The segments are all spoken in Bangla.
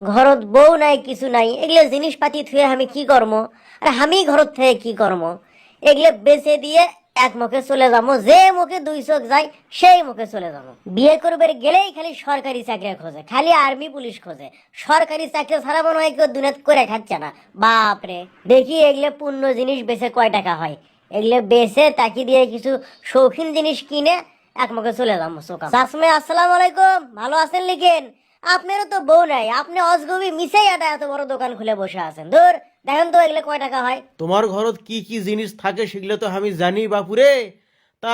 ঘরত বউ নাই কিছু নাই, এগুলো জিনিসপাতি থুয়ে আমি কি করব? আর আমি ঘরত থেকে কি করব? এগুলো বেচে দিয়ে এক মুখে চলে যাবো, যে মুখে দুই চোখ যায় সেই মুখে চলে যাবো। বিয়ে করবে গেলেই খালি সরকারি চাকরি খোঁজে, খালি আর্মি পুলিশ খোঁজে। সরকারি চাকরি ছাড়া মনে হয় কেউ দুনিয়াত করে খাচ্ছে না। বাপরে, দেখি এগুলো পূর্ণ জিনিস বেচে কয় টাকা হয়। এগুলো বেচে তাকি দিয়ে কিছু শৌখিন জিনিস কিনে এক মুখে চলে যাবো। চাসমে আসসালামু আলাইকুম, ভালো আছেন লিখেন? আপনারও তো বউ নাই, আপনি অজগবি মিশাই আটা এত বড় দোকান খুলে বসে আছেন। ধর দেখেন তো এগুলো কয় টাকা হয়। তোমার ঘরত কি কি জিনিস থাকে সেগুলো তো আমি জানি বাপুরে। তা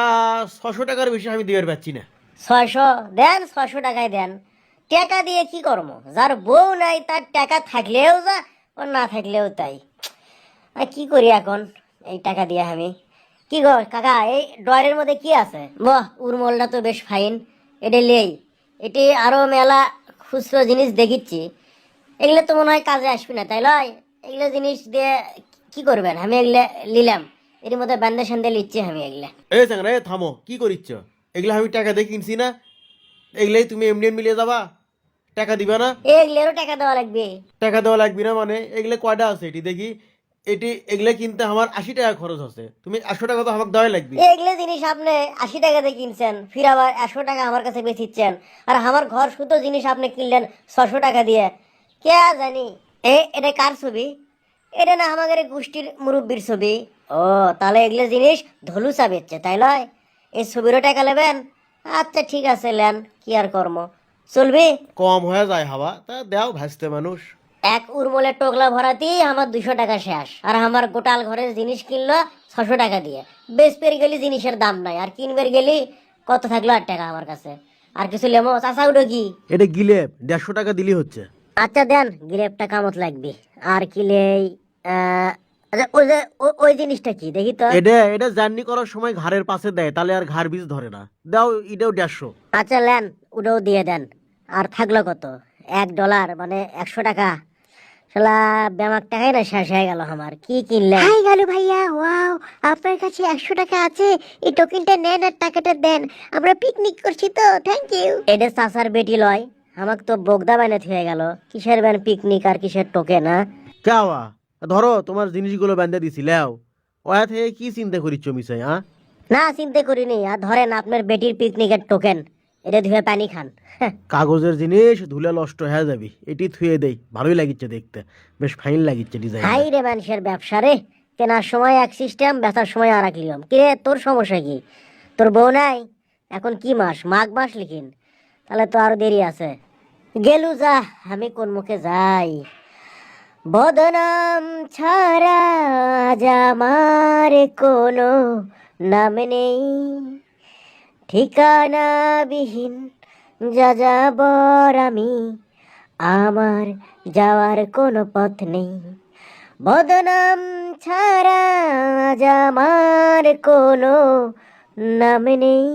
600 টাকার বেশি আমি দিবার পাচ্ছি না। 600 দেন, 600 টাকায় দেন। টাকা দিয়ে কি করবো? যার বউ নাই তার টাকা থাকলেও যা, ও না থাকলেও তাই। আর কি করি এখন এই টাকা দিয়ে আমি? কি গো কাকা, এই ড্রয়ারের মধ্যে কি আছে? বাহ, উরমলটা তো বেশ ফাইন। এটা লেই, এটি আরো মেলা খুচরো জিনিস দেখিচ্ছি। এগুলো তো মনে হয় কাজে আসবে না, তাই লয়? এগুলো জিনিস দিয়ে কি করবেন? আমি এগুলো নিলাম, এর মধ্যে বান্ধে সান্ধে লিচ্ছি আমি এগুলা। এই চাংরা, এ থামো, কি করিচ্ছ? এগুলো আমি টাকা দিয়ে কিনছি না, এগুলাই তুমি এমনি মিলিয়ে যাবা? টাকা দিবা না? এগুলোরও টাকা দেওয়া লাগবে? টাকা দেওয়া লাগবে না মানে? এগুলো কয়টা আছে এটি দেখি। এগুলো কিনতে আমার 80 টাকা খরচ আছে, তুমি 800 টাকা তো আমাকে দেওয়াই লাগবে। এগুলো জিনিস আপনি 80 টাকাতে কিনছেন, ফির আবার 100 টাকা আমার কাছে বেচিচ্ছেন। আর আমার ঘর শুধু জিনিস আপনি কিনলেন 600 টাকা দিয়ে। কে জানি এটা কার ছবি? এটা না আমাদের গোষ্ঠীর মুরব্বীর ছবি। ও, তাহলে এগুলো জিনিস ধলুচা বেচছে, তাই লয়? এই ছবিরও টাকা নেবেন? আচ্ছা ঠিক আছে, লেন, কি আর কর্ম, চলবে। কম হয়ে যায় হাওয়া, তা দেও ভাসতে মানুষ। এক উরমলের টোকলা ভরাতেই আমার 200 টাকা শেষ। আর আমার গোটাল ঘরের জিনিস কিনলো 600 টাকা দিয়ে। বেশ পেরে গেলি জিনিসের দাম নাই, আর কিনবের গেলি কত থাকলো 8 টাকা আমার কাছে। আর কিছু লেমো চাষা উঠো কি? এটা গিলে 150 টাকা দিলি হচ্ছে। আচ্ছা দেন, গ্রেপটা কামত লাগবে। আর কিলেই আচ্ছা, ওই যে ওই জিনিসটা কি দেখি তো। এটা জার্নি করার সময় ঘাড়ের পাশে দেয়, তাহলে আর ঘাড় বীজ ধরে না। দাও, এটাও 150। আচ্ছা লেন, ওটাও দিয়ে দেন। আর থাকলো কত? $1 মানে 100 টাকা। শালা ব্যামাক টাকাই না শেষ হয়ে গেল আমার। কি কিনলেন? হাই গালু ভাইয়া, ওয়াও, আপনার কাছে 100 টাকা আছে? এই টোকেনটা নেন আর টাকাটা দেন, আমরা পিকনিক করছি তো, থ্যাংক ইউ। এটা চাচার বেটি লয়, আমাক তো বগদা বানে হয়ে গেল। কিসের ব্যান পিকনিক আর কিসের টোকেন? না কেওয়া, ধরো তোমার জিনিসগুলো বেঁধে দিছি, লেও। ওয়া থেকে কি চিন্তা করিচ্ছ মিসাই? না, চিন্তা করিনি। আর ধরেন আপনার বেটির পিকনিকের টোকেন, এটা ধুয়ে পানি খান। কাগজের জিনিস ধুলে নষ্ট হয়ে যাবি, এটি থুয়ে দেই, ভালোই লাগিচ্ছে দেখতে, বেশ ফাইন লাগিচ্ছে ডিজাইন। হাই রে মানুষের ব্যবসা রে, কেনার সময় এক সিস্টেম, বেচার সময় আর এক নিয়ম। কে তোর সমস্যা কি? তোর বউ নাই? এখন কি মাস? মাঘ মাস লিখিন, তাহলে তো আরো দেরি আছে। গেলু যা, আমি কোন মুখে যাই? বদনাম ছাড়া আজ আমার কোনো নাম নেই, ঠিকানা বিহীন যাযাবর আমি, আমার যাওয়ার কোনো পথ নেই। বদনাম ছাড়া আজ আমার কোনো নাম নেই।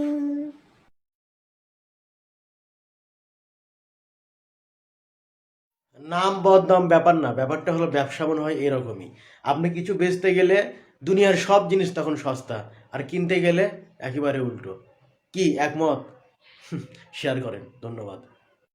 নাম বদনাম ব্যাপার না, ব্যাপারটা হলো ব্যবসা মনে হয় এরকমই। আপনি কিছু বেচতে গেলে দুনিয়ার সব জিনিস তখন সস্তা, আর কিনতে গেলে একেবারে উল্টো। কি একমত? শেয়ার করেন, ধন্যবাদ।